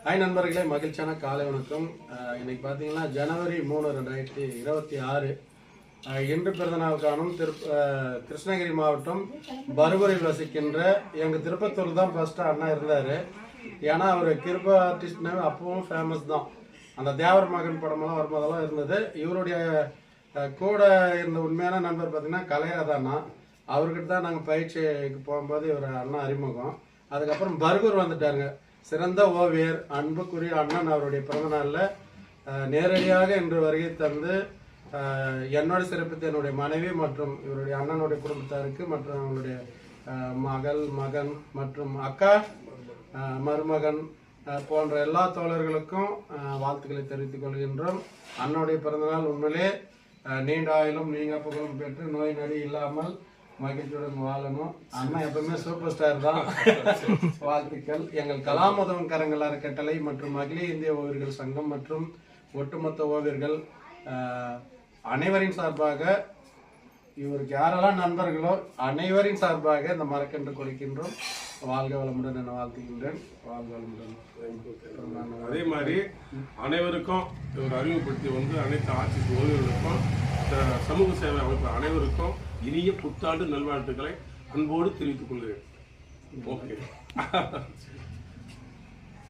Hi நண்பர்களே, மகிழ்ச்சியான காலை வணக்கம். இன்னைக்கு பார்த்தீங்கன்னா ஜனவரி 3, 2026 இன்று பிறந்தநாள் காணும் கிருஷ்ணகிரி மாவட்டம் பருகூரில் வசிக்கின்ற எங்கள் திருப்பத்தூர் தான் ஃபர்ஸ்ட் அண்ணா இருந்தார். ஏன்னா அவர் கிருபா ஆர்டிஸ்ட்னா அப்பவும் ஃபேமஸ் தான். அந்த தேவர் மகன் படமெல்லாம் வரும்போதெல்லாம் இருந்தது. இவருடைய கூட இருந்த உண்மையான நண்பர் பார்த்தீங்கன்னா கலைராதா அண்ணா. அவர்கிட்ட தான் நாங்கள் பயிற்சிக்கு போகும்போது இவர் அண்ணா அறிமுகம். அதுக்கப்புறம் பர்கூர் வந்துட்டாருங்க. சிறந்த ஓவியர் அன்புக்குரிய அண்ணன் அவருடைய பிறந்தநாளில் நேரடியாக இன்று வருகை தந்து என்னோட சிறப்பித்த என்னுடைய மனைவி மற்றும் இவருடைய அண்ணனுடைய குடும்பத்தாருக்கு மற்றும் அவங்களுடைய மகன் மற்றும் அக்கா மருமகன் போன்ற எல்லா தோழர்களுக்கும் வாழ்த்துக்களை தெரிவித்துக் கொள்கின்றோம். அண்ணனுடைய பிறந்தநாள் உண்மையிலே நீண்ட ஆயுளும் நீங்க புகழும் பெற்று நோய் நொடி இல்லாமல் மகிழ்ச்சியுடன் வாழணும். அண்ணன் எப்பவுமே சூப்பர் ஸ்டார் தான். வாழ்த்துக்கள். எங்கள் கலாம் உதவும் கரங்கள் அறக்கட்டளை மற்றும் அகில இந்திய ஓவியர்கள் சங்கம் மற்றும் ஒட்டுமொத்த ஓவியர்கள் அனைவரின் சார்பாக இவருக்கு யாரெல்லாம் நண்பர்களோ அனைவரின் சார்பாக இந்த மரக்கன்று கொடுக்கின்றோம். வாழ்க வளமுடன் என வாழ்த்துகின்றேன். வாழ்க வளமுடன். அதே மாதிரி அனைவருக்கும் இவர் அறிமுகப்படுத்தி அனைத்து ஆட்சி ஓவியர்களுக்கும் சமூக சேவை அமைப்பு அனைவருக்கும் இனிய புத்தாண்டு நல்வாழ்த்துக்களை அன்போடு தெரிவித்துக் கொள்கிறேன். ஓகே.